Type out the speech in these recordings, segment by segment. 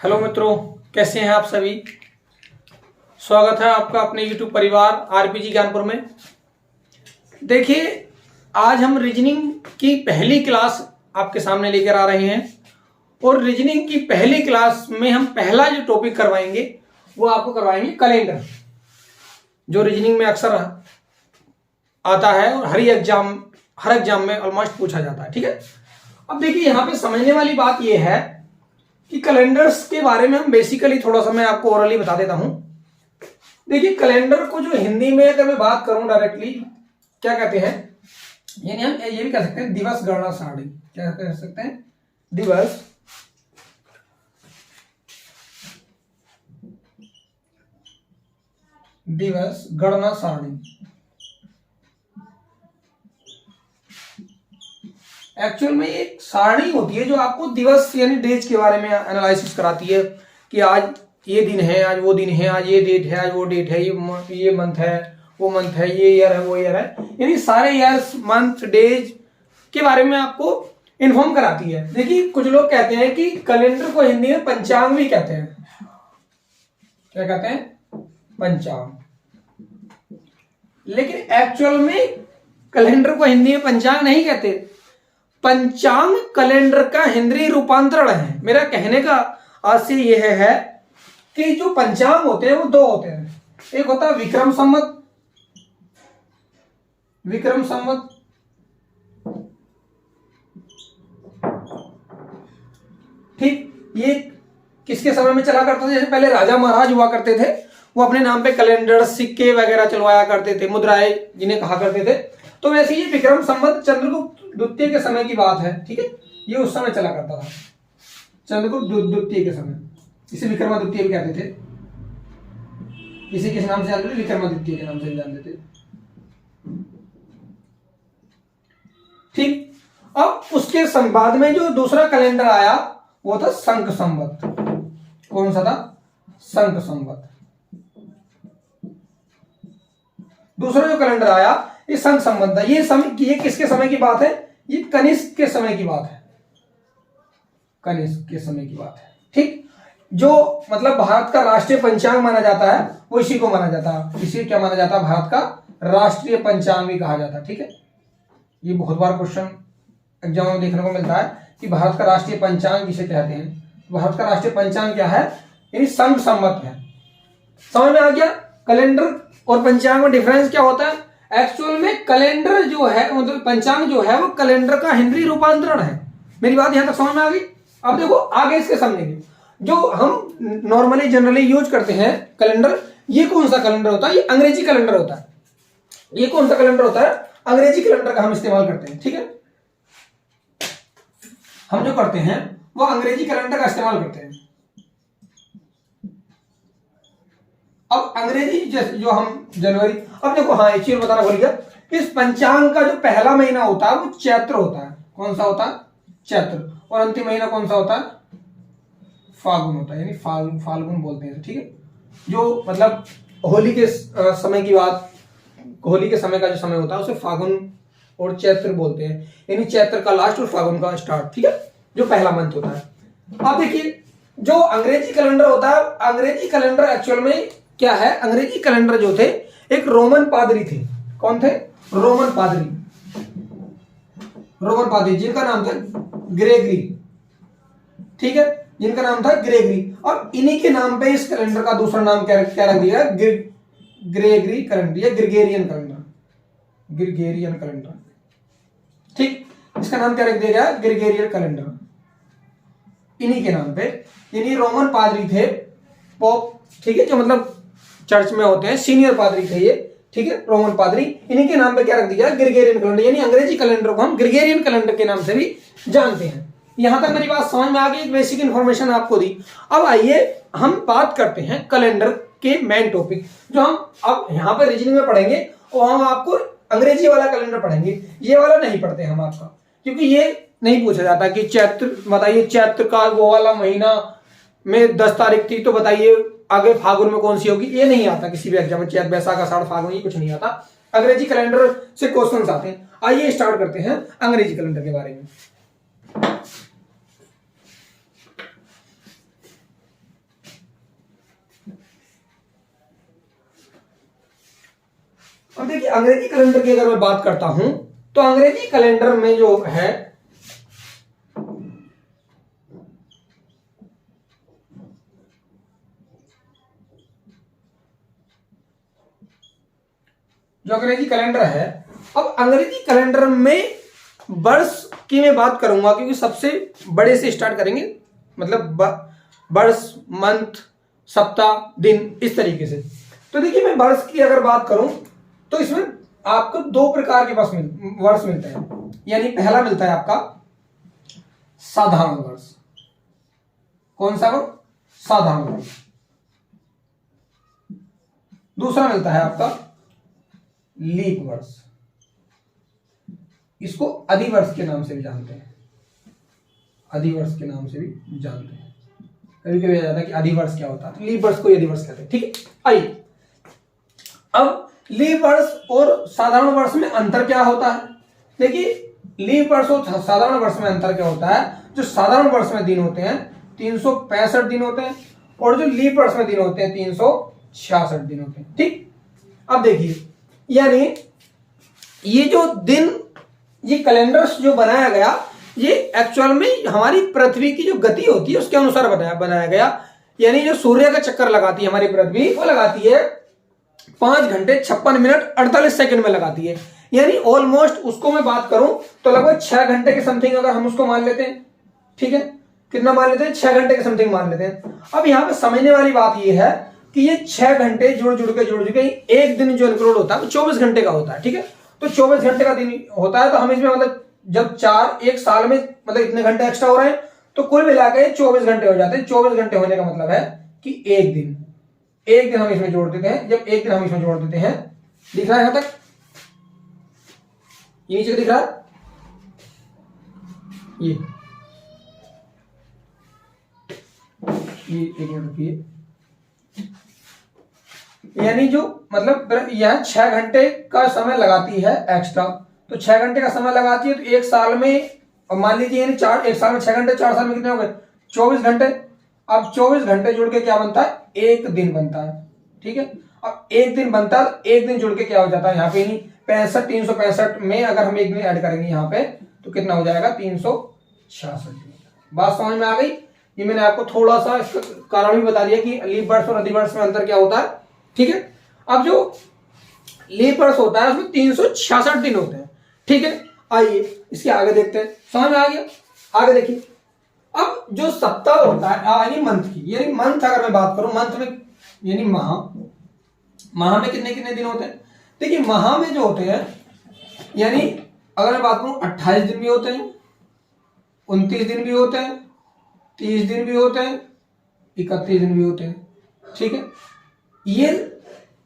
Hello मित्रों, कैसे हैं आप सभी। स्वागत है आपका अपने YouTube परिवार आरपीजी ज्ञानपुर में। देखिए, आज हम रीजनिंग की पहली क्लास आपके सामने लेकर आ रहे हैं और रीजनिंग की पहली क्लास में हम पहला जो टॉपिक करवाएंगे वो आपको करवाएंगे कैलेंडर, जो रीजनिंग में अक्सर आता है और हर एग्जाम में ऑलमोस्ट पूछा जाता है। ठीक है, अब देखिए यहाँ पे समझने वाली बात यह है कि कैलेंडर्स के बारे में हम बेसिकली थोड़ा सा मैं आपको ओरली बता देता हूं। देखिए, कैलेंडर को जो हिंदी में अगर मैं बात करूं डायरेक्टली क्या कहते हैं, यानी हम ये भी कह सकते हैं दिवस गणना सारणी। क्या कह सकते हैं? दिवस गणना सारणी। एक्चुअल में एक सारणी होती है जो आपको दिवस यानी डेज के बारे में एनालिसिस कराती है कि आज ये दिन है, आज वो दिन है, आज ये डेट है, आज वो डेट है, ये मंथ है, वो मंथ है, ये ईयर है, वो ईयर है, यानी सारे ईयर्स, मंथ, डेज के बारे में आपको इन्फॉर्म कराती है। देखिए, कुछ लोग कहते हैं कि कैलेंडर को हिंदी में पंचांग भी कहते हैं। क्या कहते हैं? पंचांग। लेकिन एक्चुअल में कैलेंडर को हिंदी में पंचांग नहीं कहते। पंचांग कैलेंडर का हिंदी रूपांतरण है। मेरा कहने का आशय यह है कि जो पंचांग होते हैं वो दो होते हैं। एक होता है विक्रम संवत, ठीक। ये किसके समय में चला करता था? जैसे पहले राजा महाराज हुआ करते थे, वो अपने नाम पे कैलेंडर, सिक्के वगैरह चलवाया करते थे, मुद्राएं जिन्हें कहा करते थे। तो वैसे ये विक्रम संवत चंद्रगुप्त द्वितीय के समय की बात है। ठीक है, ये उस समय चला करता था, चंद्रगुप्त द्वितीय के समय। इसे विक्रमादित्य भी कहते थे। इसे किस नाम से जानते थे? विक्रमादित्य के नाम से जानते थे। ठीक। अब उसके बाद में जो दूसरा कैलेंडर आया वो था शंख संवत। कौन सा था? शंख संवत। दूसरा जो कैलेंडर आया ये शंख संवत था। ये किसके समय की बात है? ये कनिष्क के समय की बात है। कनिष्क के समय की बात है। ठीक। जो मतलब भारत का राष्ट्रीय पंचांग माना जाता है वो इसी को माना जाता है। इसी क्या माना जाता है? भारत का राष्ट्रीय पंचांग भी कहा जाता है। ठीक है, ये बहुत बार क्वेश्चन एग्जाम में देखने को मिलता है कि भारत का राष्ट्रीय पंचांग किसे कहते हैं। भारत का राष्ट्रीय पंचांग क्या है? यानी शंख संवत है। समझ में आ गया कैलेंडर और पंचांग में डिफरेंस क्या होता है? एक्चुअल में कैलेंडर जो है, मतलब पंचांग जो है वो कैलेंडर का हिंदी रूपांतरण है। मेरी बात यहां तक समझ में आ गई? अब देखो आगे इसके समझेंगे। जो हम नॉर्मली जनरली यूज करते हैं कैलेंडर, ये कौन सा कैलेंडर होता है? ये अंग्रेजी कैलेंडर होता है। ये कौन सा कैलेंडर होता है? अंग्रेजी कैलेंडर का हम इस्तेमाल करते हैं। ठीक है, हम जो करते हैं वो अंग्रेजी कैलेंडर का इस्तेमाल करते हैं। अब अंग्रेजी जो हम जनवरी, अब देखो, हाँ एक चीज बताना भूल गया, इस पंचांग का जो पहला महीना होता है वो चैत्र होता है। कौन सा होता है? चैत्र। और अंतिम महीना कौन सा होता है? फाल्गुन होता है, यानी फाल्गुन बोलते हैं। ठीक है, जो मतलब होली के समय की बात, होली के समय का जो समय होता है उसे फाल्गुन और चैत्र बोलते हैं, यानी चैत्र का लास्ट और फाल्गुन का स्टार्ट। ठीक है, जो पहला मंथ होता है। अब देखिए, जो अंग्रेजी कैलेंडर होता है, अंग्रेजी कैलेंडर एक्चुअल में क्या है? अंग्रेजी कैलेंडर जो थे एक रोमन पादरी थे। कौन थे? रोमन पादरी जिनका नाम था ग्रेगरी। ठीक है, जिनका नाम था ग्रेगरी। और इन्हीं के नाम पे इस कैलेंडर का दूसरा नाम क्या रख दिया? ग्रेगरी कैलेंडर या ग्रिगोरियन कैलेंडर। ठीक, इसका नाम क्या रख दिया गया? ग्रिगोरियन कैलेंडर, इन्हीं के नाम पे। यानी रोमन पादरी थे, पोप। ठीक है, जो मतलब चर्च में होते हैं, सीनियर पादरी थे ये। ठीक है, रोमन पादरी, इन्हीं के नाम पे क्या रख दिया? Gregorian calendar. यानी अंग्रेजी कैलेंडर को हम ग्रिगोरियन कैलेंडर के नाम से भी जानते हैं। यहां तक मेरी बात समझ में आ गई? एक बेसिक इंफॉर्मेशन आपको दी। अब आइए हम बात करते हैं कैलेंडर के मेन टॉपिक, जो हम अब यहाँ पे रीजनिंग में पढ़ेंगे। और हम आपको अंग्रेजी वाला कैलेंडर पढ़ेंगे, ये वाला नहीं पढ़ते हम आपका, क्योंकि ये नहीं पूछा जाता कि चैत्र बताइए, चैत्र का वो वाला महीना में 10 तारीख थी तो बताइए आगे फागुन में कौन सी होगी। ये नहीं आता किसी भी एग्जाम में। चैत, बैसाख, आषाढ़, फागुन, ये कुछ नहीं आता। अंग्रेजी कैलेंडर से क्वेश्चंस आते हैं। आइए स्टार्ट करते हैं अंग्रेजी कैलेंडर के बारे में। अब देखिए अंग्रेजी कैलेंडर की अगर मैं बात करता हूं तो अंग्रेजी कैलेंडर में जो है जो अंग्रेजी कैलेंडर है, अब अंग्रेजी कैलेंडर में वर्ष की मैं बात करूंगा क्योंकि सबसे बड़े से स्टार्ट करेंगे, मतलब वर्ष, मंथ, सप्ताह, दिन, इस तरीके से। तो देखिए मैं वर्ष की अगर बात करूं तो इसमें आपको दो प्रकार के वर्ष मिलते हैं। यानी पहला मिलता है आपका साधारण वर्ष। कौन सा वर्ष? साधारण वर्ष। दूसरा मिलता है आपका लीप वर्ष। इसको अधिवर्ष के नाम से भी जानते हैं, अधिवर्ष के नाम से भी जानते हैं। कभी कभी जाता है कि अधिवर्ष क्या होता है, तो लीप वर्ष को अधिवर्ष कहते हैं। ठीक है, आइए अब लीप वर्ष और साधारण वर्ष में अंतर क्या होता है। देखिए लीप वर्ष और साधारण वर्ष में अंतर क्या होता है। जो साधारण वर्ष में दिन होते हैं 365 दिन होते हैं और जो लीप वर्ष में दिन होते हैं 366 दिन होते हैं। ठीक, अब देखिए यानी ये जो दिन, ये कैलेंडर जो बनाया गया, ये एक्चुअल में हमारी पृथ्वी की जो गति होती है उसके अनुसार बनाया गया। यानी जो सूर्य का चक्कर लगाती है हमारी पृथ्वी, वो लगाती है 5 घंटे 56 मिनट 48 सेकंड में लगाती है। यानी ऑलमोस्ट उसको मैं बात करूं तो लगभग 6 घंटे के समथिंग अगर हम उसको मान लेते हैं। ठीक है, कितना मान लेते हैं? 6 घंटे के समथिंग मान लेते हैं। अब यहां पे समझने वाली बात ये है कि ये 6 घंटे जुड़ के एक दिन जो इंक्लूड होता है वो 24 घंटे का होता है। ठीक है, तो 24 घंटे का दिन होता है, तो हम इसमें मतलब जब 4 एक साल में मतलब इतने घंटे एक्स्ट्रा हो रहे हैं तो कुल मिलाकर 24 घंटे हो जाते हैं। 24 घंटे होने का मतलब है कि एक दिन हम इसमें जोड़ देते हैं। जब एक दिन हम इसमें जोड़ देते हैं, दिख रहा है यहां तक? ये नीचे दिख रहा है, ये एक मिनट रुकिए। यानी जो मतलब यह 6 घंटे का समय लगाती है एक्स्ट्रा, तो 6 घंटे का समय लगाती है तो एक साल में, और मान लीजिए यानी एक साल में 6 घंटे, 4 साल में कितने हो गए? 24 घंटे। अब 24 घंटे जुड़ के क्या बनता है? एक दिन बनता है। ठीक है, अब एक दिन बनता है, एक दिन जुड़ के क्या हो जाता है यहाँ पे? नहीं 65, 365 में अगर हम एक दिन ऐड करेंगे यहाँ पे तो कितना हो जाएगा? 366 दिन। बात समझ में आ गई? ये मैंने आपको थोड़ा सा इसका कारण भी बता दिया कि लीप वर्ष और अधिवर्ष में अंतर क्या होता है। ठीक है, अब जो लीप वर्ष होता है उसमें 366 दिन होते हैं। ठीक है, आइए इसके आगे देखते हैं। समझ में आ गया? आगे देखिए, अब जो सप्ताह होता है यानी मंथ की, यानी मंथ अगर मैं बात करूं, मंथ में यानी माह में कितने कितने दिन होते हैं? देखिए माह में जो होते हैं, यानी अगर मैं बात करूं 28 दिन भी होते हैं, 29 दिन भी होते हैं, 30 दिन भी होते हैं, 31 दिन भी होते हैं। ठीक है, ये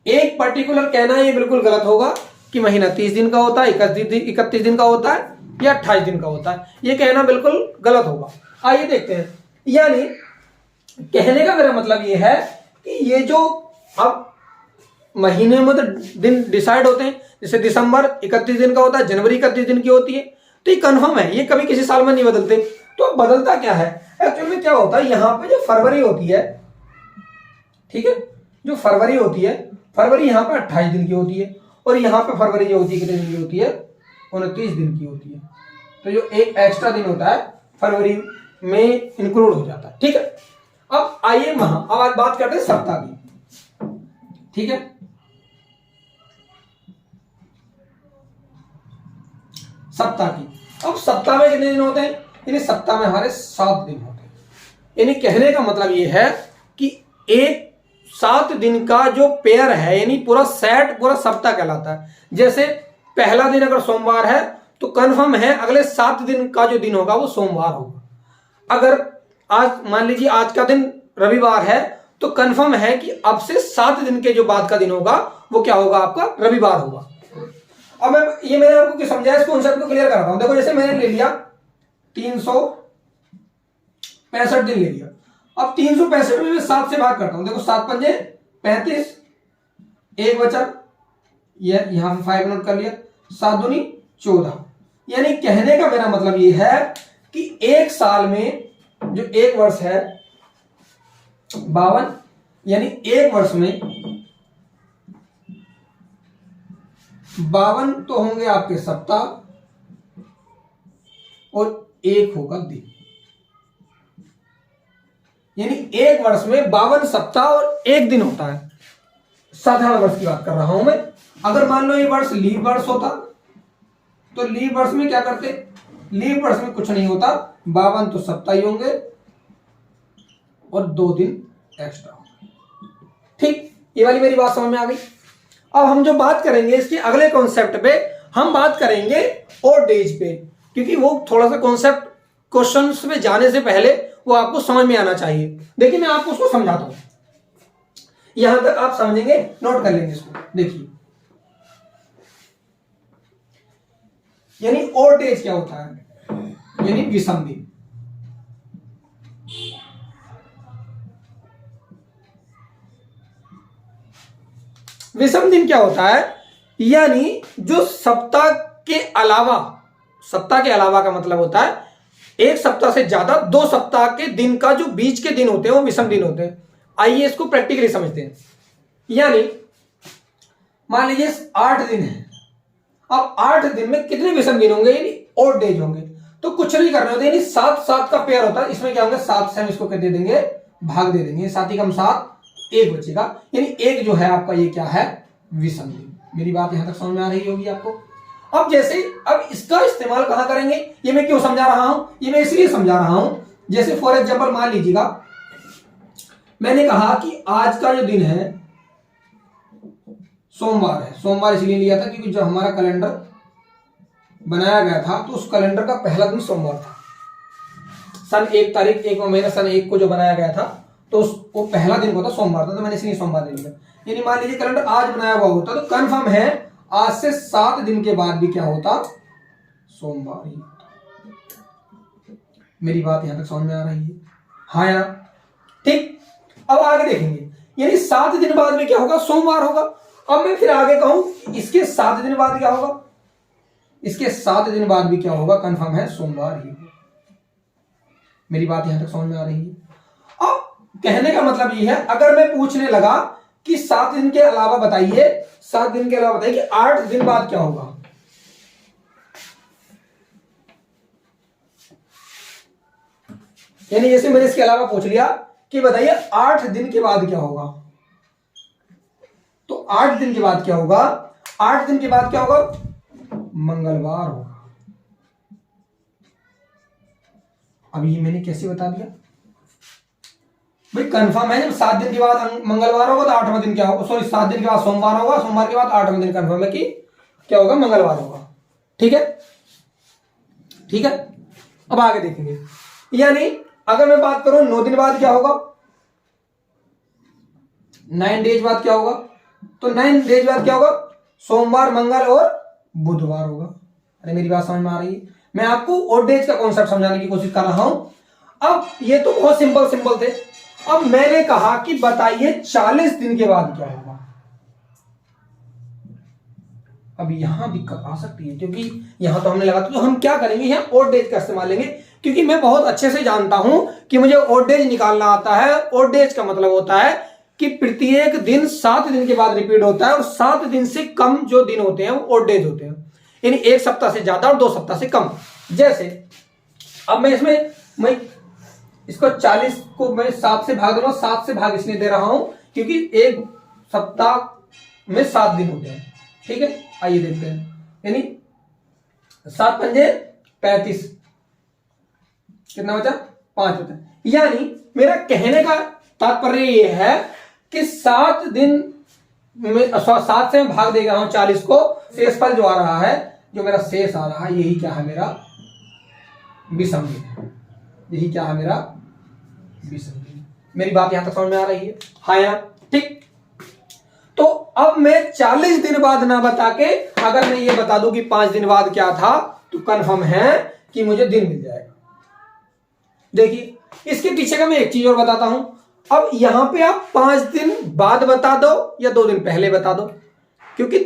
एक पर्टिकुलर कहना ये बिल्कुल गलत होगा कि महीना 30 दिन का होता है, 31 दिन का होता है या 28 दिन का होता है, ये कहना बिल्कुल गलत होगा। आइए देखते हैं। यानी कहने का मेरा मतलब ये है कि ये जो अब महीने में तो दिन डिसाइड होते हैं, जैसे दिसंबर 31 दिन का होता है, जनवरी 31 दिन की होती है, तो ये कंफर्म है, ये कभी किसी साल में नहीं बदलते। तो बदलता क्या है एक्चुअली में? क्या होता है यहाँ पे जो फरवरी होती है, ठीक है, जो फरवरी होती है, फरवरी यहाँ पे 28 दिन की होती है, और यहाँ पे फरवरी जो होती है कितने दिन की होती है? 29 दिन की होती है। तो जो एक एक्स्ट्रा दिन होता है फरवरी में इंक्लूड हो जाता है। ठीक है, अब आइए अब आज बात करते हैं सप्ताह की। ठीक है, सप्ताह की। अब सप्ताह में कितने दिन होते हैं? यानी सप्ताह में हमारे 7 दिन होते हैं। यानी कहने का मतलब ये है कि एक 7 दिन का जो पेयर है, यानी पूरा सेट पूरा सप्ताह कहलाता है। जैसे पहला दिन अगर सोमवार है तो कंफर्म है अगले 7 दिन का जो दिन होगा वो सोमवार होगा। अगर आज मान लीजिए आज का दिन रविवार है तो कंफर्म है कि अब से 7 दिन के जो बाद का दिन होगा वो क्या होगा? आपका रविवार होगा। अब मैंने आपको समझाया, इस कॉन्सेप्ट को क्लियर कराता हूं। देखो जैसे मैंने ले लिया 365 दिन ले लिया। अब 365 में 7 से भाग करता हूं। देखो 7 पंजे 35, एक बचा, ये यहां पे 5 नोट कर लिया, 7 दूनी 14। यानी कहने का मेरा मतलब ये है कि एक साल में जो एक वर्ष है 52, यानी एक वर्ष में 52 तो होंगे आपके सप्ताह और 1 होगा दिन। यानी एक वर्ष में 52 सप्ताह और 1 दिन होता है। साधारण वर्ष की बात कर रहा हूं मैं। अगर मान लो ये वर्ष लीप वर्ष होता तो लीप वर्ष में क्या करते, लीप वर्ष में कुछ नहीं होता, 52 तो सप्ताह ही होंगे और 2 दिन एक्स्ट्रा होंगे। ठीक, ये वाली मेरी बात समझ में आ गई। अब हम जो बात करेंगे इसके अगले कॉन्सेप्ट पे, हम बात करेंगे ओड डेज पे, क्योंकि वो थोड़ा सा कॉन्सेप्ट क्वेश्चंस में जाने से पहले वो आपको समझ में आना चाहिए। देखिए मैं आपको उसको समझाता हूं, यहां तक आप समझेंगे, नोट कर लेंगे इसको। देखिए यानी ओड डेज क्या होता है, यानी विषम दिन। विषम दिन क्या होता है, यानी जो सप्ताह के अलावा, सप्ताह के अलावा का मतलब होता है एक सप्ताह से ज्यादा 2 सप्ताह के दिन का जो बीच के दिन होते हैं वो विषम दिन होते हैं। आइए इसको प्रैक्टिकली समझते हैं। यानी मान लीजिए 8 दिन है, अब 8 दिन में कितने विषम दिन होंगे, यानी ओड डेज होंगे। तो कुछ नहीं करना होता, यानी 7-7 का पेयर होता है, इसमें क्या होंगे 7 से हम इसको क्या दे देंगे, भाग दे देंगे, 7 ही कम 7, 1 बचेगा, यानी 1 जो है आपका ये क्या है, विषम दिन। मेरी बात यहां तक समझ में आ रही होगी आपको। अब जैसे अब इसका इस्तेमाल कहां करेंगे, ये मैं क्यों समझा रहा हूं, ये मैं इसलिए समझा रहा हूं, जैसे फॉर एग्जांपल मान लीजिएगा मैंने कहा कि आज का जो दिन है सोमवार है, सोमवार इसलिए लिया था क्योंकि जब हमारा कैलेंडर बनाया गया था तो उस कैलेंडर का पहला दिन सोमवार था। सन 1 तारीख 1 महीना सन 1 को जो बनाया गया था तो वो पहला दिन को था सोमवार था, तो मैंने इसलिए सोमवार ले लिया। यानी मान लीजिए कैलेंडर आज बनाया हुआ होता तो कंफर्म है आज से 7 दिन के बाद भी क्या होता, सोमवार ही होता। मेरी बात यहां तक समझ में आ रही है, हाँ या ठीक। अब आगे देखेंगे, यानी 7 दिन बाद में क्या होगा, सोमवार होगा। अब मैं फिर आगे कहूं इसके 7 दिन बाद क्या होगा, इसके 7 दिन बाद भी क्या होगा, कंफर्म है सोमवार ही होगा। मेरी बात यहां तक समझ में आ रही है। अब कहने का मतलब ये है, अगर मैं पूछने लगा कि 7 दिन के अलावा बताइए, 7 दिन के अलावा बताइए कि 8 दिन बाद क्या होगा, यानी जैसे मैंने इसके अलावा पूछ लिया कि बताइए 8 दिन के बाद क्या होगा, तो 8 दिन के बाद क्या होगा, 8 दिन के बाद क्या होगा, मंगलवार होगा। अब ये मैंने कैसे बता दिया भाई, कंफर्म है जब 7 दिन के बाद मंगलवार होगा तो 8वां दिन क्या होगा, सॉरी 7 दिन के बाद सोमवार होगा, सोमवार के बाद 8वां दिन कंफर्म है कि क्या होगा, मंगलवार होगा। ठीक है, ठीक है। अब आगे देखेंगे, यानी अगर मैं बात करूं 9 दिन बाद क्या होगा, 9 डेज बाद क्या होगा, तो 9 डेज बाद क्या होगा, सोमवार मंगल और बुधवार होगा। अरे मेरी बात समझ में आ रही है, मैं आपको ओड डेज का कॉन्सेप्ट समझाने की कोशिश कर रहा हूं। अब ये तो बहुत सिंपल थे। अब मैंने कहा कि बताइए 40 दिन के बाद क्या होगा। अब यहां दिक्कत आ सकती है क्योंकि यहां तो हमने लगा, तो हम क्या करेंगे, यहां ओड डेज का इस्तेमाल लेंगे, क्योंकि मैं बहुत अच्छे से जानता हूं कि मुझे ओड डेज निकालना आता है। ओड डेज का मतलब होता है कि प्रत्येक दिन 7 दिन के बाद रिपीट होता है और 7 दिन से कम जो दिन होते हैं वो ओड डेज होते हैं, यानी 1 सप्ताह से ज्यादा और 2 सप्ताह से कम। जैसे अब मैं इसको 40 को मैं 7 से भाग दूंगा, 7 से भाग इसलिए दे रहा हूं क्योंकि एक सप्ताह में 7 दिन होते हैं। ठीक है, आइए देखते हैं, यानी 7 पंजे 35, कितना बचा, 5 होता है। यानी मेरा कहने का तात्पर्य यह है कि 7 दिन में 7 से मैं भाग दे रहा हूं 40 को, शेषफल जो आ रहा है, जो मेरा शेष आ रहा है, यही क्या है, मेरा विषम दिन। यही क्या है, मेरा विषम दिन। मेरी बात यहां तक समझ में आ रही है, हाँ या ठीक। तो अब मैं 40 दिन बाद ना बता के अगर मैं ये बता दूं कि 5 दिन बाद क्या था, तो कंफर्म है कि मुझे दिन मिल जाएगा। देखिए इसके पीछे का मैं एक चीज और बताता हूं। अब यहां पे आप 5 दिन बाद बता दो या 2 दिन पहले बता दो, क्योंकि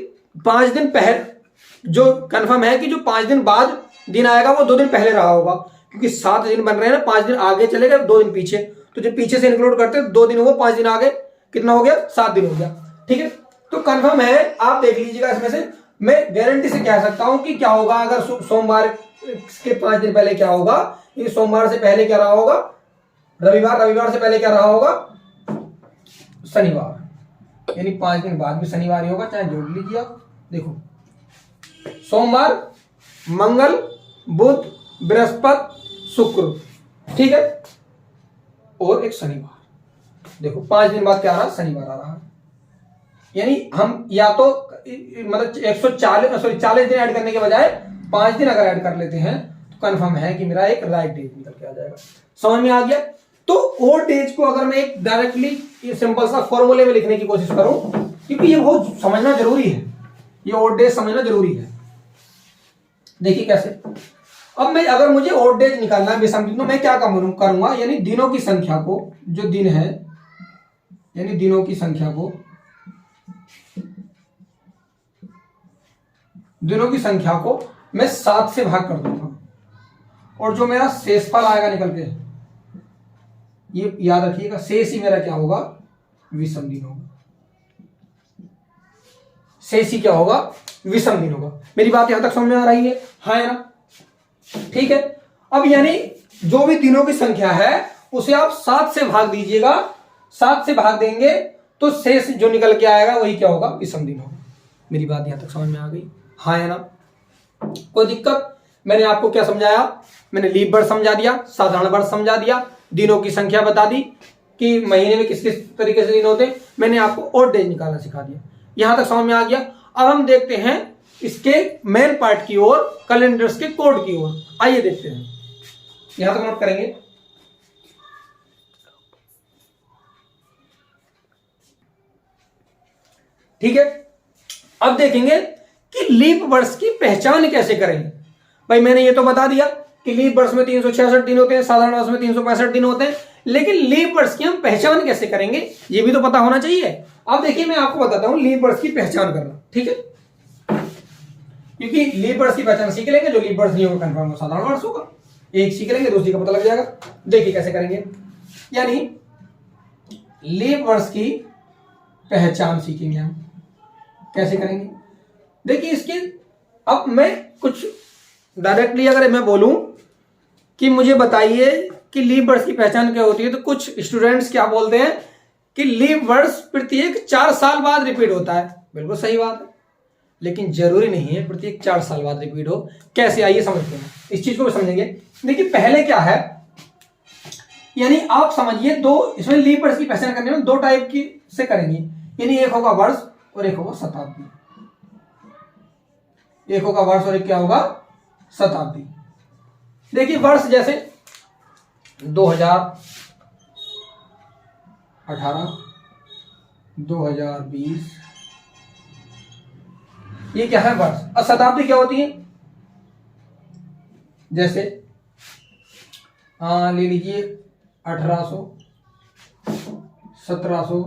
5 दिन पहले जो कंफर्म है कि जो 5 दिन बाद दिन आएगा वो 2 दिन पहले रहा होगा, क्योंकि 7 दिन बन रहे हैं ना, 5 दिन आगे चले गए 2 दिन पीछे, तो जब पीछे से इंक्लूड करते हैं 2 दिन हो, 5 दिन आगे, कितना हो गया, 7 दिन हो गया। ठीक है, तो कंफर्म है, आप देख लीजिएगा इसमें से मैं गारंटी से कह सकता हूं कि क्या होगा अगर सोमवार के 5 दिन पहले क्या होगा, ये सोमवार से पहले क्या रहा होगा रविवार, रविवार से पहले क्या रहा होगा शनिवार, यानी 5 दिन बाद भी शनिवार ही होगा, चाहे जोड़ लीजिए आप। देखो सोमवार, मंगल, बुध, बृहस्पति, शुक्र, ठीक है, और एक शनिवार। देखो 5 दिन बाद क्या आ रहा, शनिवार आ रहा है। यानी हम या तो मतलब 40 दिन ऐड करने के बजाय 5 दिन अगर ऐड कर लेते हैं तो कंफर्म है कि मेरा एक राइट डेज निकल के आ जाएगा। समझ में आ गया? तो ओड डेज को अगर मैं एक डायरेक्टली सिंपल सा फॉर्मूले में लिखने की कोशिश करूं, क्योंकि ये बहुत समझना जरूरी है, ये ओड डेज समझना जरूरी है। देखिए कैसे, अब मैं अगर मुझे ओड डेज निकालना है विषम दिन, तो मैं क्या करूंगा, यानी दिनों की संख्या को, जो दिन है यानी दिनों की संख्या को मैं 7 से भाग कर दूंगा, और जो मेरा शेषफल आएगा निकल के, ये याद रखिएगा, शेष ही मेरा क्या होगा, विषम दिन होगा। शेष ही क्या होगा, विषम दिन होगा। मेरी बात यहां तक समझ में आ रही है? हाँ है ना? ठीक है। अब यानी जो भी दिनों की संख्या है उसे आप 7 से भाग दीजिएगा, 7 से भाग देंगे तो शेष जो निकल के आएगा वही क्या होगा, विषम दिन होगा। मेरी बात यहां तक समझ में आ गई? हाँ है ना? कोई दिक्कत? मैंने आपको क्या समझाया, मैंने लीप वर्ष समझा दिया, साधारण वर्ष समझा दिया, दिनों की संख्या बता दी कि महीने में किस किस तरीके से दिन होते हैं, मैंने आपको ओड डेज निकालना सिखा दिया। यहां तक समझ में आ गया? अब हम देखते हैं इसके मेन पार्ट की ओर, कैलेंडर्स के कोड की ओर। आइए देखते हैं, यहां तक नोट करेंगे। ठीक है, अब देखेंगे कि लीप वर्ष की पहचान कैसे करें। भाई मैंने ये तो बता दिया कि लीप वर्ष में 366 दिन होते हैं, साधारण वर्ष में 365 दिन होते हैं, लेकिन लीप वर्ष की हम पहचान कैसे करेंगे ये भी तो पता होना चाहिए। अब देखिए मैं आपको बताता हूं लीप वर्ष की पहचान करना, ठीक है, क्योंकि लीप वर्ष की पहचान सीख लेंगे, जो लीप वर्ष नहीं होगा कंफर्म साधारण वर्ष होगा, एक सीख लेंगे दूसरी का पता लग जाएगा। देखिए कैसे करेंगे, यानी लीप वर्ष की पहचान सीखेंगे हम, कैसे करेंगे। देखिए इसकी, अब मैं कुछ डायरेक्टली अगर मैं बोलूं कि मुझे बताइए कि लीप वर्ष की पहचान क्या होती है, तो कुछ स्टूडेंट्स क्या बोलते हैं कि लीप वर्ष प्रत्येक 4 साल बाद रिपीट होता है। बिल्कुल सही बात है, लेकिन जरूरी नहीं है प्रत्येक 4 साल बाद रिपीट हो। कैसे, आइए समझते हैं, इस चीज को भी समझेंगे। देखिए पहले क्या है, यानी आप समझिए दो, इसमें लीप वर्ष की पहचान करने में 2 टाइप की से करेंगे, यानी एक होगा वर्ष और एक होगा शताब्दी। एक होगा वर्ष और एक क्या होगा, शताब्दी। देखिए वर्ष जैसे 2018, 2020, ये क्या है वर्ष। और शताब्दी क्या होती है, जैसे ले लीजिए 1800, 1700,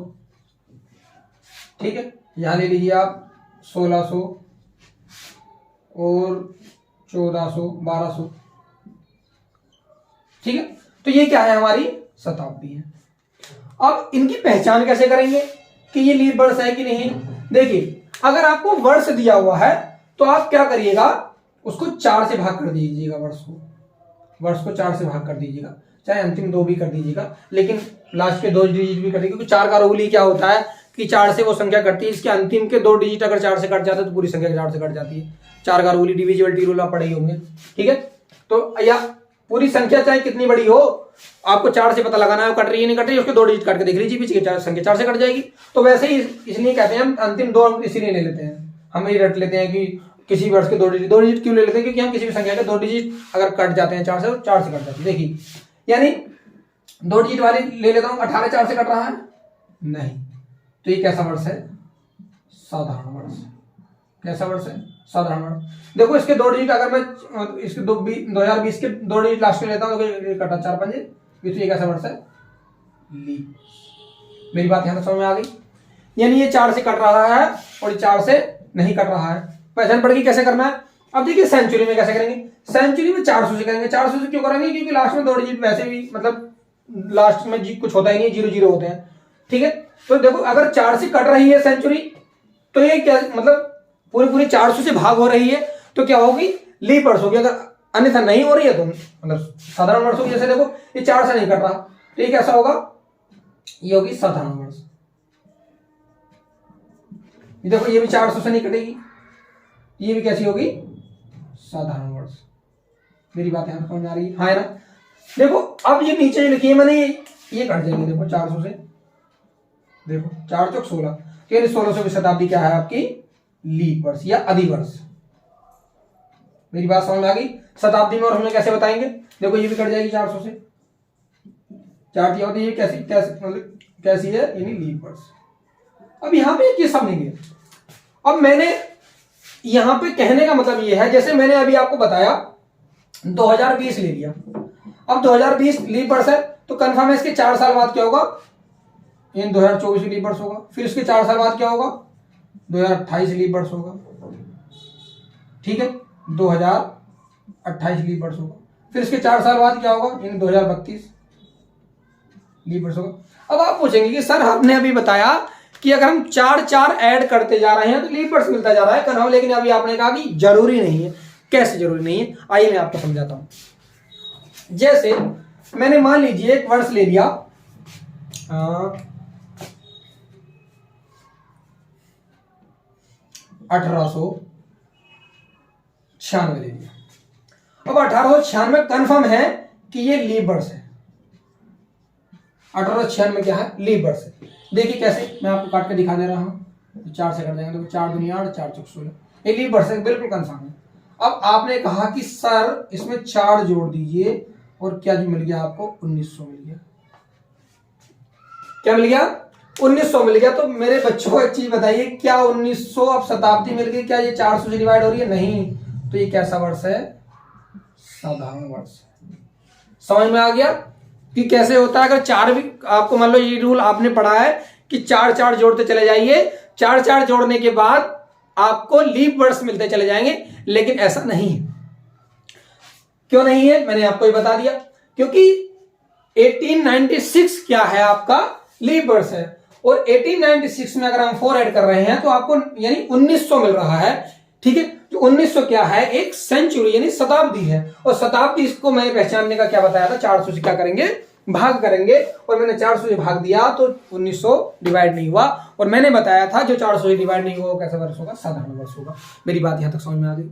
ठीक है, यहां ले लीजिए आप 1600 और 1400, 1200, ठीक है। तो ये क्या है, हमारी शताब्दी है। अब इनकी पहचान कैसे करेंगे कि ये लीप वर्ष है कि नहीं। देखिए अगर आपको वर्ष दिया हुआ है तो आप क्या करिएगा, उसको 4 से भाग कर दीजिएगा, वर्ष को 4 से भाग कर दीजिएगा, चाहे अंतिम 2 भी कर दीजिएगा, लेकिन लास्ट के 2 डिजिट भी कर दीजिए, क्योंकि 4 का रूल क्या होता है कि 4 से वो संख्या कटती है, इसके अंतिम के 2 डिजिट अगर 4 से कट जाते हैं तो पूरी संख्या 4 से कट जाती है। 4 का रूल, डिविजिबिलिटी रूल आप पढ़े ही होंगे, ठीक है। तो या पूरी संख्या चाहे कितनी बड़ी हो, आपको 4 से पता लगाना है कट रही है नहीं कट रही है, उसके 2 डिजिट काट के देख लीजिए, पीछे की संख्या 4 से कट जाएगी। तो वैसे ही इसलिए कहते हैं हम अंतिम 2 अंक इसलिए ले लेते हैं, हम ये रट लेते हैं कि किसी वर्ष के 2 डिजिट क्यों ले लेते हैं, क्योंकि हम किसी भी संख्या के 2 डिजिट अगर कट जाते हैं 4 से, तो 4 से कट जाती है। देखिए यानी 2 डिजिट वाली ले लेता हूं, 18 4 से कट रहा है नहीं, तो ये कैसा वर्ष है, साधारण वर्ष। कैसा वर्ष है, साधारण वर्ष। देखो इसके 2 डिजिट अगर मैं इसके 2020 के 2 डिजिट लास्ट में लेता हूं तो कटा 4 5, तो ये कैसा वर्ष है, लीप। मेरी बात यहां तक समझ में आ गई। यानी ये 4 से कट रहा है और ये 4 से नहीं कट रहा है। पहचान पड़ेगी कैसे करना है। अब देखिए सेंचुरी में कैसे करेंगे, सेंचुरी में 400 से करेंगे। 400 से क्यों करेंगे, क्योंकि लास्ट में 2 डिजिट वैसे भी मतलब लास्ट में कुछ होता ही नहीं, 0 0 होते हैं, ठीक है। तो देखो अगर 4 से कट रही है सेंचुरी, तो ये क्या मतलब पूरी पूरी 400 से भाग हो रही है तो क्या होगी, लीप वर्ष होगी। अगर अन्यथा नहीं हो रही है तो मतलब साधारण वर्ष होगी। जैसे देखो ये 4 से नहीं कट रहा तो ये कैसा होगा, ये होगी साधारण वर्ष। देखो ये भी 400 से नहीं कटेगी, ये भी कैसी होगी, साधारण वर्ष। मेरी बात यहां समझ में आ रही है, हाँ है ना। देखो अब ये नीचे जो लिखी है मैंने ये कट जाएगी देखो 400 से, देखो 4 चौक 16, यानी 16वीं शताब्दी क्या है आपकी, लीप वर्ष या अधिवर्ष। मेरी बात समझ में आ गई। शताब्दी में और हमें कैसे बताएंगे, देखो ये भी कट जाएगी 400 से, 4 होती है, ये कैसी कैसी मतलब कैसी है, यानी लीप वर्ष। अब यहाँ पे ये समझेंगे। अब मैंने यहाँ पे कहने का मतलब ये है, जैसे मैंने अभी आपको बताया 2020 ले लिया, अब 2020 लीप वर्ष है तो कन्फर्म है इसके 4 साल बाद क्या होगा, इन 2024 लीप वर्ष होगा। फिर इसके 4 साल बाद क्या होगा, 2028 लीप वर्ष होगा, ठीक है, 2028 लीप वर्ष होगा। फिर इसके 4 साल बाद क्या होगा, इन 2032 लीप वर्ष होगा। अब आप पूछेंगे कि सर आपने अभी बताया कि अगर हम 4 ऐड करते जा रहे हैं तो लीप वर्ष मिलता जा रहा है कन्फर्म, लेकिन अभी आपने कहा कि जरूरी नहीं है। कैसे जरूरी नहीं है, आइए मैं आपको समझाता हूं। जैसे मैंने मान लीजिए एक वर्ष ले लिया 1896 ले लिया। अब 1896 कन्फर्म है कि ये लीप वर्ष है, 1896 क्या है, लीप वर्ष है। देखिए कैसे, मैं आपको काट के दिखा दे रहा हूं, 4 से कर देंगे तो 4 दुनिया 8, 4 चौक 16, ये लीप वर्ष है, बिल्कुल कन्फर्म है। अब आपने कहा कि सर इसमें 4 जोड़ दीजिए और क्या जो मिल गया आपको, 1900 मिल गया। क्या मिल गया, 1900 मिल गया। तो मेरे बच्चों को एक चीज बताइए, क्या 1900 अब शताब्दी मिल गई, क्या ये 400 से डिवाइड हो रही है, नहीं। तो ये कैसा वर्ष है, साधारण वर्ष। समझ में आ गया कि कैसे होता है। अगर 4 भी आपको मान लो ये रूल आपने पढ़ा है कि 4 जोड़ते चले जाइए, 4 जोड़ने के बाद आपको लीप वर्ष मिलते चले जाएंगे, लेकिन ऐसा नहीं है। क्यों नहीं है, मैंने आपको ये बता दिया, क्योंकि 1896 क्या है आपका, लीप वर्ष है। और 1896 में अगर हम 4 ऐड कर रहे हैं तो आपको यानी 1900 मिल रहा है, ठीक है। तो 1900 क्या है, एक सेंचुरी यानी शताब्दी है। और शताब्दी इसको मैंने पहचानने का क्या बताया था, 400 से क्या करेंगे, भाग करेंगे। और मैंने 400 से भाग दिया तो 1900 डिवाइड नहीं हुआ। और मैंने बताया था जो 400 से डिवाइड नहीं हुआ वो कैसा वर्ष होगा, साधारण वर्ष होगा। मेरी बात यहां तक समझ में आ गई,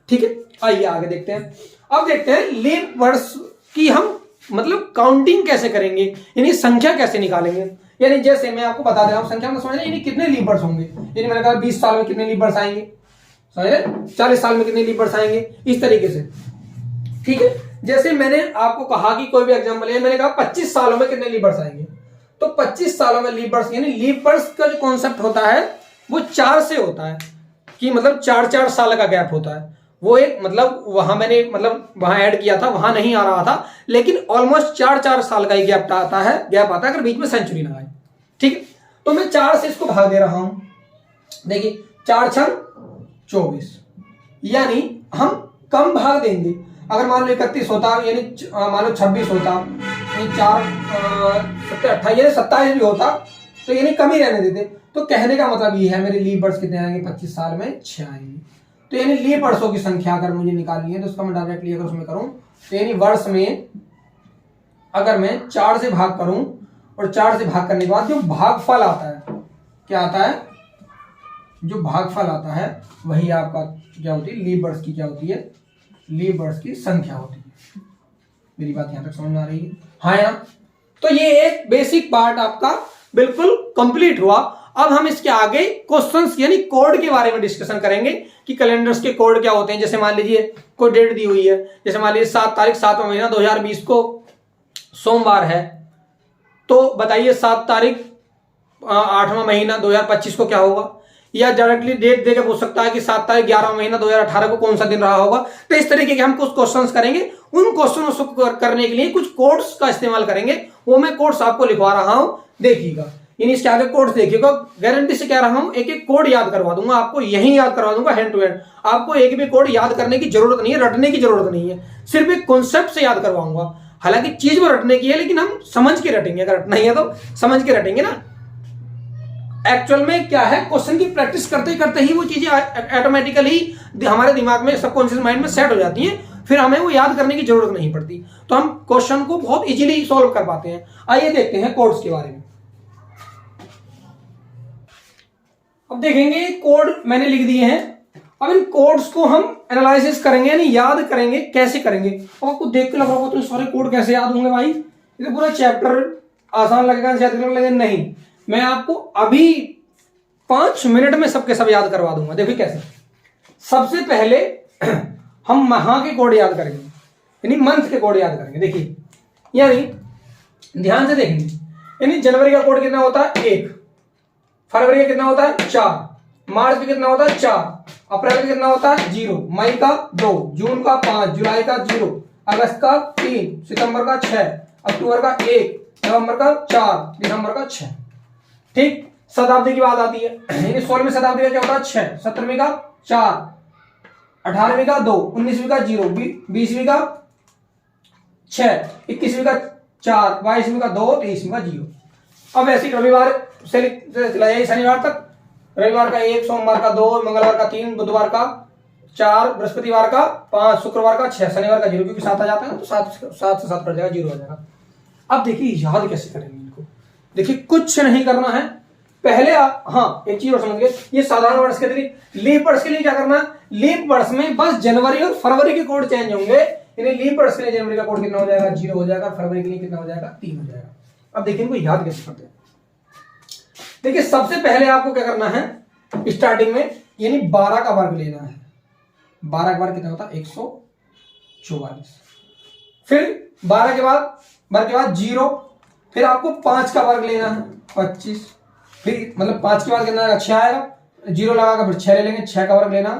ठीक है। आइए आगे देखते हैं। अब देखते हैं लीप वर्ष की हम मतलब काउंटिंग कैसे करेंगे, यानी संख्या कैसे निकालेंगे। यानी जैसे मैं आपको बता दे रहा हूं, संख्या में समझ रहे कितने लीप वर्ष होंगे। यानी मैंने कहा 20 साल में कितने लीप वर्ष आएंगे, समझ रहे, 40 साल में कितने लीप वर्ष आएंगे, इस तरीके से, ठीक है। जैसे मैंने आपको कहा कि कोई भी एग्जाम्पल है, मैंने कहा 25 सालों में कितने लीप वर्ष आएंगे, तो 25 सालों में लीप वर्ष, यानी लीप वर्ष का जो कॉन्सेप्ट होता है वो 4 से होता है, कि मतलब 4 साल का गैप होता है। वो एक मतलब वहां मैंने मतलब वहां ऐड किया था, वहां नहीं आ रहा था, लेकिन ऑलमोस्ट 4 साल का ही गैप आता है अगर बीच में सेंचुरी ना आए, ठीक है। तो मैं 4 से इसको भाग दे रहा हूं, देखिए 4 6 24, यानी हम कम भाग देंगे। अगर मान लो 31 होता, यानी मान लो 26 होता, यानी 4 7 28 यानी 27 भी होता, तो यानी कम ही रहने देते। तो कहने का मतलब ये है, मेरे लीप वर्ष कितने आएंगे, 25 साल में 6 आएंगे। तो यानी लीप वर्षों की संख्या अगर मुझे निकालनी है तो उसका मैं डायरेक्टली अगर उसमें करूं तो यानी वर्ष में अगर मैं 4 से भाग करूं और 4 से भाग करने के बाद जो भागफल आता है, क्या आता है, जो भागफल आता है वही आपका क्या होती है, लीप वर्ष की क्या होती है, लीप वर्ष की संख्या होती है। मेरी बात यहां तक समझ में आ रही है, हाँ या? तो ये एक बेसिक पार्ट आपका बिल्कुल कंप्लीट हुआ। अब हम इसके आगे क्वेश्चंस यानी कोड के बारे में डिस्कशन करेंगे कि कैलेंडर्स के कोड क्या होते हैं। जैसे मान लीजिए कोई डेट दी हुई है, जैसे मान लीजिए 7 तारीख 7वां महीना 2020 को सोमवार है, तो बताइए 7 तारीख 8वां महीना 2025 को क्या होगा। या डायरेक्टली डेट देकर पूछ सकता है कि 7 तारीख 11वां महीना 2018 को कौन सा दिन रहा होगा। तो इस तरीके के हम कुछ क्वेश्चंस करेंगे। उन क्वेश्चनों को करने के लिए कुछ कोड्स का इस्तेमाल करेंगे, वो मैं कोड्स आपको लिखवा रहा हूं, देखिएगा। यानी इसके आगे कोड्स देखिएगा, गारंटी से कह रहा हूं, एक एक कोड याद करवा दूंगा आपको, यही याद करवा दूंगा हैंड टू हैंड। आपको एक भी कोड याद करने की जरूरत नहीं है, रटने की जरूरत नहीं है, सिर्फ एक कॉन्सेप्ट से याद करवाऊंगा। हालांकि चीज वो रटने की है, लेकिन हम समझ के रटेंगे। अगर रटना ही है तो समझ के रटेंगे ना। एक्चुअल में क्या है, क्वेश्चन की प्रैक्टिस करते करते ही वो चीजें ऑटोमेटिकली हमारे दिमाग में, सबकॉन्शियस माइंड में सेट हो जाती हैं, फिर हमें वो याद करने की जरूरत नहीं पड़ती, तो हम क्वेश्चन को बहुत इजीली सॉल्व कर पाते हैं। आइए देखते हैं कोड्स के बारे में। अब देखेंगे कोड मैंने लिख दिए हैं, अब इन कोड्स को हम एनालिसिस करेंगे, यानी याद करेंगे। कैसे करेंगे? अब आपको देख के लग रहा होगा तो सारे कोड कैसे याद होंगे भाई, ये तो पूरा चैप्टर आसान लगेगा, शायद लगेगा। नहीं, मैं आपको अभी 5 मिनट में सबके सब याद करवा दूंगा। देखिए कैसे। सबसे पहले हम माह के कोड याद करेंगे, यानी मंथ के कोड याद करेंगे। देखिए, यानी ध्यान से देखेंगे, यानी जनवरी का कोड कितना होता है 1, फरवरी का कितना होता है 4, मार्च में कितना होता है 4, अप्रैल का कितना होता है 0, मई का 2, जून का 5, जुलाई का 0, अगस्त का 3, सितंबर का 6, अक्टूबर का 1, नवंबर का 4, दिसंबर का 6। ठीक। शताब्दी की बात आती है, यानी 16वीं शताब्दी का क्या होता है 6, 17वीं का 4, 18वीं का 2, 19वीं का 0, 20वीं का 6, 21वीं का 4, 22वीं का 2, 23वीं का 0। अब ऐसे रविवार से चला जाइए शनिवार तक, रविवार का 1, सोमवार का 2, मंगलवार का 3, बुधवार का 4, बृहस्पतिवार का 5, शुक्रवार का 6, शनिवार का 0, क्योंकि 7 आ जाता है ना, तो 7 से 7 कट जाएगा, 0 हो जाएगा। अब देखिए याद कैसे करेंगे इनको। देखिए कुछ नहीं करना है, पहले आप, हाँ एक चीज और समझिए, ये साधारण वर्ष के लिए, लीप वर्ष के लिए क्या करना है, लीप वर्ष में बस जनवरी और फरवरी के कोड चेंज होंगे। यानी लीप वर्ष के लिए जनवरी का कोड कितना हो जाएगा 0 हो जाएगा, फरवरी के लिए कितना हो जाएगा 3 हो जाएगा। अब देखिए इनको याद कैसे करते हैं। देखिए सबसे पहले आपको क्या करना है, स्टार्टिंग में यानी 12 का वर्ग लेना है। 12 का वर्ग कितना होता है 144। फिर 12 के बाद वर्ग के बाद 0, फिर आपको 5 का वर्ग लेना है 25, फिर मतलब 5 के बाद कितना आएगा 6 आएगा, 0 लगाकर फिर 6 ले लेंगे, 6 का वर्ग लेना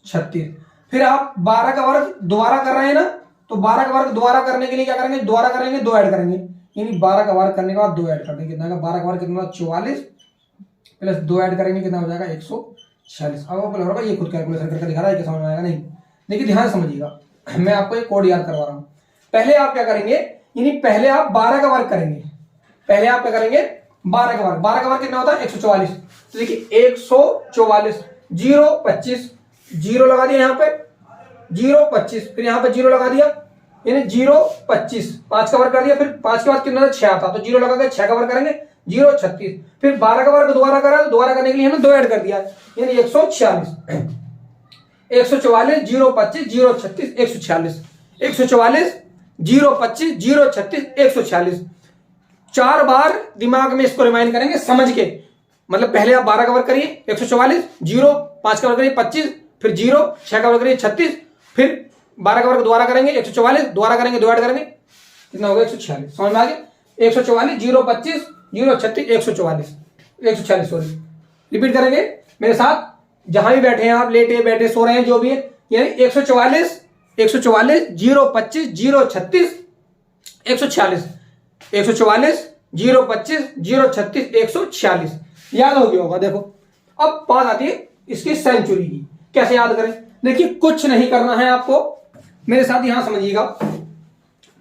36। फिर आप 12 का वर्ग दोबारा कर रहे हैं ना, तो 12 का वर्ग दोबारा करने के लिए क्या करेंगे, दोबारा करेंगे 2 ऐड करेंगे, यानी 12 का वर्ग करने के बाद 2 ऐड कर देंगे, कितना आएगा 12 का वर्ग कितना 44 प्लस 2 ऐड करेंगे कितना हो जाएगा 146। अब आपको लग रहा है ये खुद कैलकुलेशन करके दिखा रहा है कि समझ में आएगा, नहीं। देखिए ध्यान समझिएगा, मैं आपको एक कोड याद करवा रहा हूं। पहले आप क्या करेंगे, यानी पहले आप 12 का वर्ग करेंगे, पहले आप क्या करेंगे 12 का वर्ग। 12 का वर्ग कितना होता है 144। तो देखिए 144, 0 25, 0 लगा दिया यहाँ पे, 0 25, फिर यहाँ पे 0 लगा दिया, यानी 0 25, 5 का वर्ग कर दिया, फिर 5 के बाद कितना 6 आता, तो 0 लगा के 6 का वर्ग करेंगे 0 36। फिर 12 का वर्ग दोबारा करा, तो दोबारा करने के लिए हमने 2 ऐड कर दिया, यानी 146, 144, 0 25, 0 36, 146, 144, 0 25, 0 36, 146। 4 बार दिमाग में इसको रिमाइंड करेंगे समझ के, मतलब पहले आप 12 का वर्ग करिए 144, 0 5 का वर्ग करिए 25, फिर 0 6 का वर्ग करिए 36, फिर 12 का वर्ग दोबारा करेंगे 144, दोबारा करेंगे 2 ऐड करेंगे, कितना होगा 146। समझ में आ गया, 144, 0 25, 0 36, 144, 146 सॉरी। रिपीट करेंगे मेरे साथ, जहां भी बैठे हैं आप, लेटे बैठे सो रहे हैं जो भी है, यानी 144, 144, 0 25, 0 36, 146, 144, 0 25, 0 36, 146। याद हो गया होगा। देखो अब बात आती है इसकी सेंचुरी की, कैसे याद करें। देखिए कुछ नहीं करना है आपको, मेरे साथ यहां समझिएगा,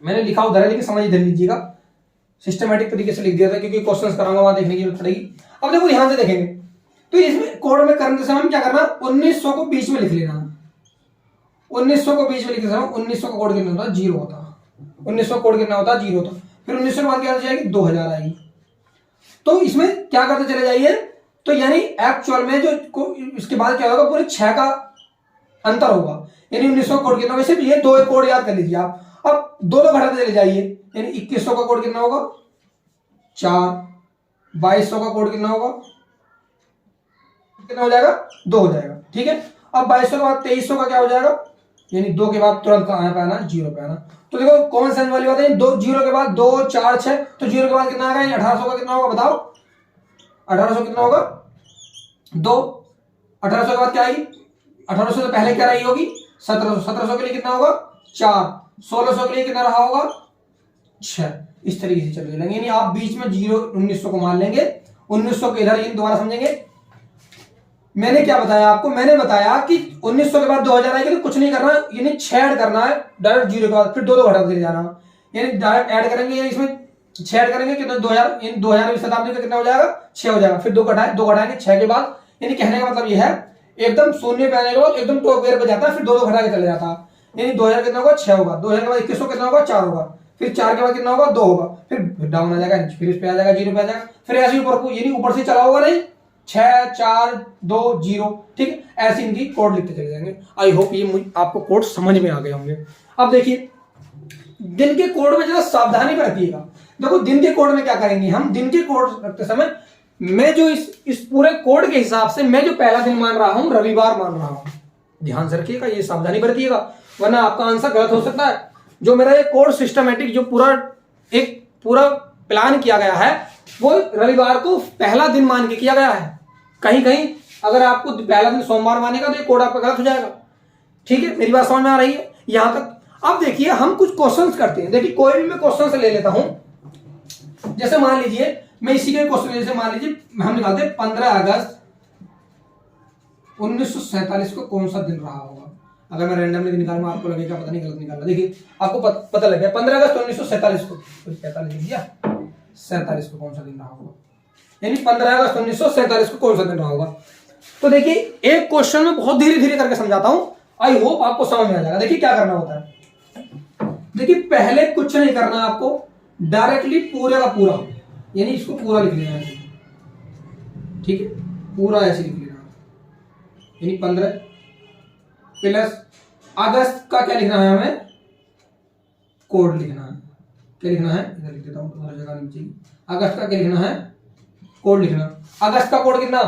मैंने लिखा उधर है लेकिन समझ इधर लीजिएगा, सिस्टमेटिक तरीके से लिख दिया था क्योंकि क्वेश्चंस कराऊंगा वहां देखने की जरूरत पड़ेगी। अब देखो ध्यान से देखेंगे, तो इसमें कोड में करने समय क्या करना, 1900 को बीच में लिख लेना, 1900 को बीच में लिख लेना। 1900 का कोड कितना होता है 0 होता, 1900 कोड कितना होता है 0 होता, फिर 1900 के बाद क्या जाएगी 2000 आएगी। तो इसमें क्या करते चले जाइए, तो यानी एक्चुअल में जो इसके बाद क्या होगा, पूरे 6 का अंतर होगा, यानी 1900 कोड कितना होगा, सिर्फ ये 2 कोड याद कर लीजिए आप। अब 2 घटाते चले जाइए, यानी 2100 का कोड कितना होगा 4, 2200 का कोड कितना होगा, कितना हो जाएगा 2 हो जाएगा। ठीक है, अब 2200 के बाद 2300 का क्या हो जाएगा, यानी 2 के बाद तुरंत कहां पे आना 0 पे आना। तो देखो कॉमन सेंस वाली बात है, 2 0 के बाद 2 4 6, तो 0 के बाद कितना आएगा, 1800 का कितना होगा बताओ, 1800 कितना होगा 2, 1800 के बाद क्या आएगी, 1800 से पहले क्या रही होगी 1700, 1700 के लिए कितना होगा 4, 1600 के लिए कितना रहा होगा 6। इस तरीके से चल लेंगे, यानी आप बीच में 0 1900 को मान लेंगे, 1900 के इधर दोबारा समझेंगे। मैंने क्या बताया आपको, मैंने बताया कि 1900 के बाद 2000 आएगी, तो कुछ नहीं करना, यानी 6 ऐड करना है डायरेक्ट 0 के बाद, फिर 2 घटा के जाना, यानी डायरेक्ट ऐड करेंगे, यानी इसमें 6 ऐड करेंगे कितना 2000, इन 2000 शताब्दी का कितना हो जाएगा 6 हो जाएगा। फिर 2 घटाएंगे 6 के बाद, यानी कहने का मतलब यह है एकदम शून्य पे आने के बाद एकदम टॉप गियर पे जाता है, फिर 2 घटा के चले जाता है, यानी 2000 कितना होगा 6 होगा, 2000 के बाद 2100 कितना होगा 4 होगा, फिर 4 के बाद कितना होगा 2 होगा, फिर डाउन आ जाएगा, फिर इस पे आ जाएगा 0 पे आ जाएगा, फिर ऐसे ऊपर को, यानी ऊपर से चला होगा नहीं 6 4 2 0, ठीक है। ऐसे इनकी कोड लिखते चले जाएंगे। आई होप ये आपको कोड समझ में आ गए होंगे। अब देखिए दिन के कोड में जरा सावधानी बरतिएगा। देखो दिन के कोड में क्या करेंगे हम, दिन के कोड रखते समय मैं जो इस पूरे कोड के हिसाब से मैं जो पहला दिन मान रहा हूं रविवार मान रहा हूं, ध्यान से रखिएगा, ये सावधानी बरतिएगा, वरना आपका आंसर गलत हो सकता है। जो मेरा ये कोड सिस्टमेटिक जो पूरा प्लान किया गया है वो रविवार को पहला दिन मान के किया गया है। कहीं कहीं अगर आपको पहला दिन सोमवार मानेगा तो ये कोड आपका गलत हो जाएगा, ठीक है। मेरी बात समझ में आ रही है यहां तक। अब देखिए हम कुछ क्वेश्चंस करते हैं। देखिए कोई भी मैं क्वेश्चन ले लेता हूं, जैसे मान लीजिए मैं इसी के क्वेश्चन, जैसे मान लीजिए हम निकालते हैं 15 अगस्त 1947 को कौन सा दिन रहा होगा। अगर मैं रैंडमली निकालूं आपको लगेगा पता नहीं गलत निकाला, देखिए आपको पता लग गया 15 अगस्त 1947 को, 47 लिख दिया, 47 को कौन सा दिन रहा होगा, यानी 15 अगस्त 1947 को कौन सा दिन रहा होगा। तो देखिए एक क्वेश्चन में बहुत धीरे धीरे करके समझाता हूं, आई होप आपको समझ में आ जाएगा। देखिए क्या करना होता है, देखिए पहले कुछ नहीं करना आपको, डायरेक्टली पूरे का पूरा, यानी इसको पूरा लिख लेना है, ठीक है, पूरा ऐसे लिख लेना, यानी 15 प्लस अगस्त का क्या लिखना है हमें, कोड लिखना है। क्या लिखना है, इधर लिख देता हूं, हर जगह नीचे। अगस्त का क्या लिखना है, कोड लिखना। अगस्त का कोड कितना,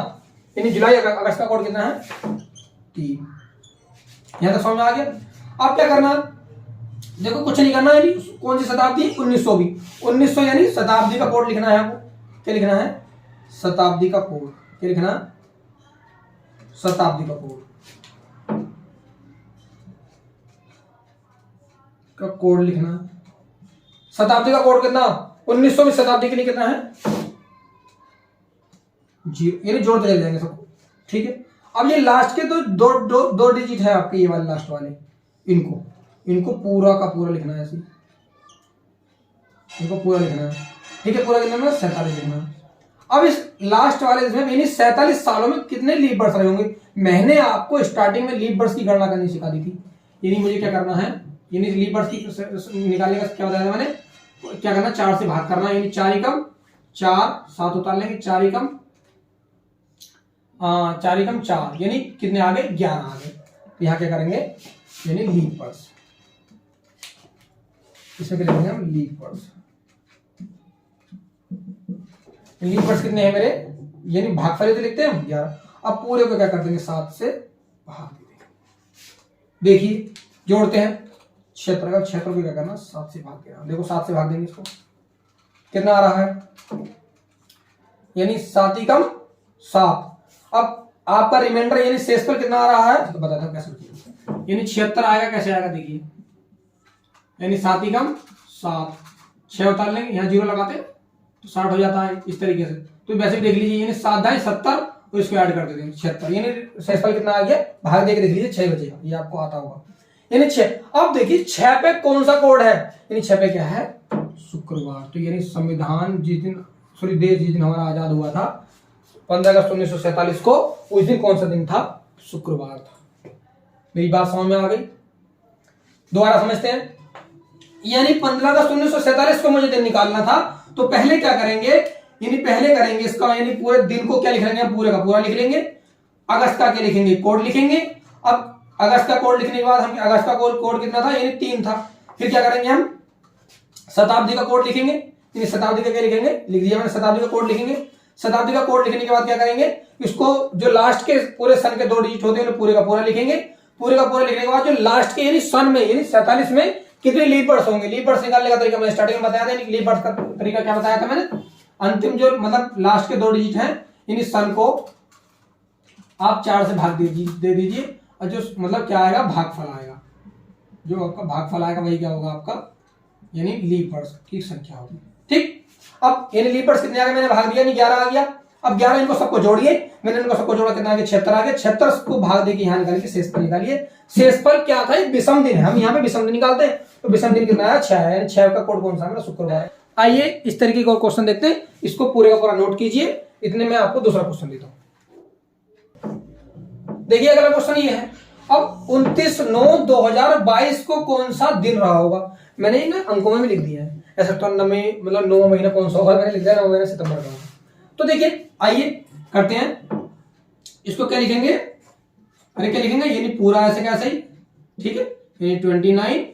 यानी जुलाई अगस्त का कोड कितना है 3। यहां तक समझ में आ गया। अब क्या करना, देखो कुछ नहीं करना, यानी कौन सी शताब्दी 1920, 1900 यानी शताब्दी का कोड लिखना है आपको। क्या लिखना है, शताब्दी का कोड। क्या लिखना, शताब्दी का कोड का कोड लिखना। शताब्दी का कोड कितना, 1900 शताब्दी के लिए कितना है 0, यानी जोड़ते चले जाएंगे सबको, ठीक है। अब ये लास्ट के दो डिजिट है आपके, ये वाले लास्ट वाले, इनको पूरा का पूरा लिखना है, ऐसे इनको पूरा लिखना है, ठीक है। पूरा कितना है 47 लिखना है। अब इस लास्ट वाले इसमें यानी 47 सालों में कितने लीप बर्ड्स रहे होंगे। मैंने आपको स्टार्टिंग में लीप बर्ड्स की गणना करनी सिखा दी थी, यानी मुझे क्या करना है, यानी लीप बर्ड्स की निकालने का क्या बताया था मैंने, क्या करना 4 से भाग करना, यानी 4 एकम 4, 7 उतार लेंगे, 4 एकम 4, यानी कितने आ गए 11 आ गए। तो यहाँ क्या करेंगे, यानी लीप बर्ड्स, इसमें क्या लिखेंगे हम, लीप बर्ड्स। लीप बर्ड्स कितने हैं मेरे, यानी भागफल तो लिखते हैं हम 11। अब पूरे को क्या कर देंगे 7 से भाग देंगे। देखिए जोड़ते हैं, क्षेत्र का क्षेत्र को क्या करना 7 से भाग देना। देखो 7 से भाग देंगे इसको, कितना आ रहा है, यानी 7 एकम 7। अब आपका रिमाइंडर यानी शेषफल कितना आ रहा है, तो बताता हूं कैसे, यानी 76 आएगा। कैसे आएगा देखिए, यानी 7 एकम 7, 6 उतार लेंगे, यहाँ 0 लगाते तो 60 हो जाता है इस तरीके से। तो वैसे भी देख लीजिए, यानी 7 दाएं 70 और इसको ऐड कर देंगे 76, यानी शेषफल कितना आ गया, भाग देके देख लीजिए 6 बचेगा, ये आपको आता होगा, यानी 6। अब देखिए 6 पे कौन सा कोड है, यानी 6 पे क्या है, शुक्रवार। तो यानी संविधान जिस दिन, सॉरी देश जिस दिन हमारा आजाद हुआ था 15 अगस्त 1947 को, उस दिन कौन सा दिन था, शुक्रवार था। मेरी बात समझ में आ गई, दोबारा समझते हैं। यानी 15 अगस्त 1947 को मुझे दिन निकालना था, तो पहले क्या करेंगे, यानी पहले करेंगे इसका, यानी पूरे दिन को क्या लिख लेंगे, पूरे का पूरा लिख लेंगे। अगस्त का क्या लिखेंगे, कोड लिखेंगे। अब अगस्त का कोड लिखने के बाद हम, अगस्त का कोड कितना था, यानी 3 था। फिर क्या करेंगे हम, शताब्दी का कोड लिखेंगे, यानी शताब्दी का क्या लिखेंगे, लिख दिया मैंने, शताब्दी का कोड लिखेंगे। शताब्दी का कोड लिखने के बाद क्या करेंगे, इसको जो लास्ट के पूरे सन के 2 डिजिट होते हैं उन्हें पूरे का पूरा लिखेंगे। पूरे का पूरा लिखने के बाद जो लास्ट के यानी सन में, यानी 47 में कितने लीप बर्ड्स होंगे, लीप बर्ड्स निकालने का तरीका मैंने स्टार्टिंग में बताया था। लीप बर्ड्स का तरीका क्या बताया था मैंने, अंतिम जो मतलब लास्ट के 2 डिजिट हैं, यानी सन को आप 4 से भाग दे दीजिए, और जो मतलब क्या आएगा, भागफल आएगा। जो आपका भागफल आएगा वही क्या होगा आपका, यानी लीप बर्ड्स की संख्या होगी, ठीक। अब यानी लीप बर्ड्स कितने आ गए, मैंने भाग दिया, यानी 11 आ गया। अब 11 इनको सबको जोड़िए, मैंने इनको सबको जोड़ा, कितना आ गया 76 आ गया। 76 को भाग देके यहाँ निकालिए, शेषफल निकालिए। शेषफल क्या था, विषम दिन है, हम यहाँ पे विषम दिन निकालते हैं, तो विषम दिन कितना आया 6 है, 6 का कोड कौन सा है, शुक्रवार। आइए इस तरीके का और क्वेश्चन देखते हैं, इसको पूरे का पूरा नोट कीजिए। इतने में आपको दूसरा क्वेश्चन देता हूं। देखिए अगला क्वेश्चन ये है, अब 29/9/2022 को कौन सा दिन रहा होगा। मैंने ना अंकों में भी लिख दिया है, ऐसा तो मतलब 9 महीना कौन सा होगा, मैंने लिख दिया 9 महीना सितंबर का होगा। तो देखिए आइए करते हैं, इसको क्या लिखेंगे, अरे क्या लिखेंगे, ये नहीं पूरा ऐसे कैसे ही, ठीक है। ये 29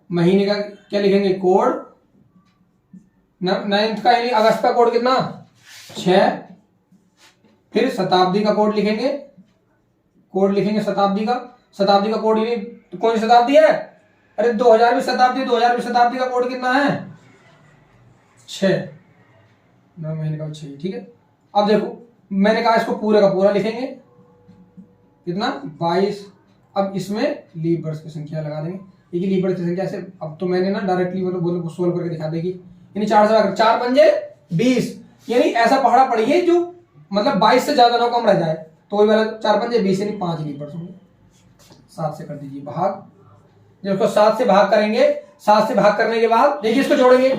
महीने का क्या लिखेंगे, कोड 9th का यानी अगस्त का कोड कितना 6, फिर शताब्दी का कोड लिखेंगे, शताब्दी का कोड यानी तो कौन सी शताब्दी है, अरे 2000वीं शताब्दी का कोड कितना है 6, 9 महीने का 6, ठीक है। अब देखो मैंने कहा इसको पूरे का पूरा लिखेंगे कितना 22। अब इसमें लीप वर्ष की संख्या लगा देंगे, ये लीप वर्ष की संख्या से अब तो मैंने ना डायरेक्टली मतलब सोल्व करके दिखा देगी, यानी 4 से 4 पंजे 20, यानी ऐसा पहाड़ा पड़िए जो मतलब 22 से ज्यादा ना कम रह जाए, तो वही वाला 4 पंजे 20 यानी 5 लीप वर्ष होंगे। 7 से कर दीजिए भाग, जब इसको 7 से भाग करेंगे, 7 से भाग करने के बाद देखिए इसको जोड़ेंगे,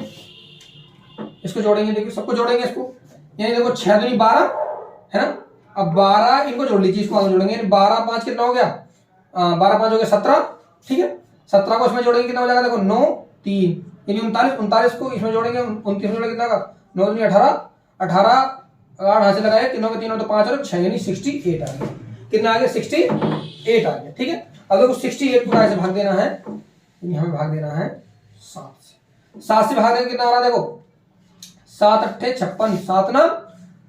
देखिए सबको जोड़ेंगे इसको, यानी देखो 6 दूनी 12 है ना। अब 12 इनको जोड़ लीजिए, इसको आगे जोड़ेंगे, 12 5 कितना हो गया, 12 5 हो गया 17, ठीक है। 17 को इसमें जोड़ेंगे कितना हो जाएगा, देखो 9 3 यानी 39 को इसमें जोड़ेंगे, 29 में जोड़ेंगे कितना का 9 दूनी 18 8 हाथ से लगाए, तीनों के तीनों तो 5 और 6 यानी 68 आ गया। कितना आ गया 68 आ गया, ठीक है। अब देखो 68 को कैसे भाग देना है, हमें भाग देना है 7 से। 7 से भाग देंगे कितना आ रहा है, देखो 7 8 56, 7 9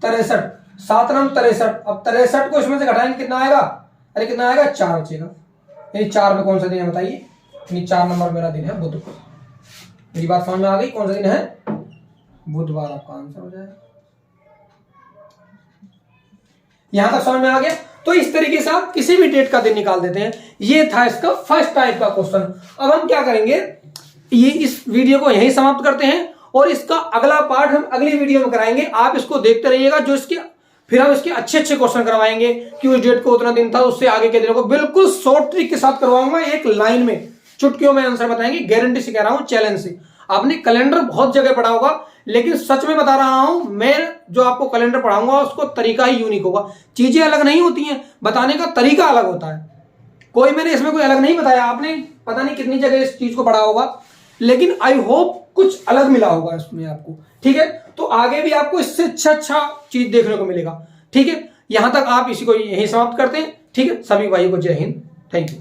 63, 7 9 63। अब 63 को इसमें से घटाएंगे कितना आएगा, अरे कितना आएगा 4 बचेगा, यानी 4 में कौन सा दिन है बताइए, यानी 4 नंबर मेरा दिन है बुधवार। मेरी बात समझ में आ गई, कौन सा दिन है बुधवार, आपका आंसर हो जाएगा। यहां तक समझ में आ गया। तो इस तरीके से आप किसी भी डेट का दिन निकाल देते हैं। ये था इसका फर्स्ट टाइप का क्वेश्चन। अब हम क्या करेंगे, ये इस वीडियो को यहीं समाप्त करते हैं और इसका अगला पार्ट हम अगली वीडियो में कराएंगे। आप इसको देखते रहिएगा, जो इसके फिर हम इसके अच्छे अच्छे क्वेश्चन करवाएंगे कि उस डेट को उतना दिन था, उससे आगे के दिनों को बिल्कुल शॉर्ट ट्रिक के साथ करवाऊंगा, एक लाइन में चुटकियों में आंसर बताएंगे, गारंटी से कह रहा हूं, चैलेंज से। आपने कैलेंडर बहुत जगह पढ़ा होगा, लेकिन सच में बता रहा हूं, मैं जो आपको कैलेंडर पढ़ाऊंगा उसको तरीका ही यूनिक होगा। चीजें अलग नहीं होती हैं, बताने का तरीका अलग होता है। कोई मैंने इसमें कोई अलग नहीं बताया, आपने पता नहीं कितनी जगह इस चीज को पढ़ा होगा, लेकिन आई होप कुछ अलग मिला होगा इसमें आपको, ठीक है। तो आगे भी आपको इससे अच्छा चीज देखने को मिलेगा, ठीक है। यहां तक आप इसी को यही समाप्त करते हैं, ठीक है। सभी भाइयों को जय हिंद, थैंक यू।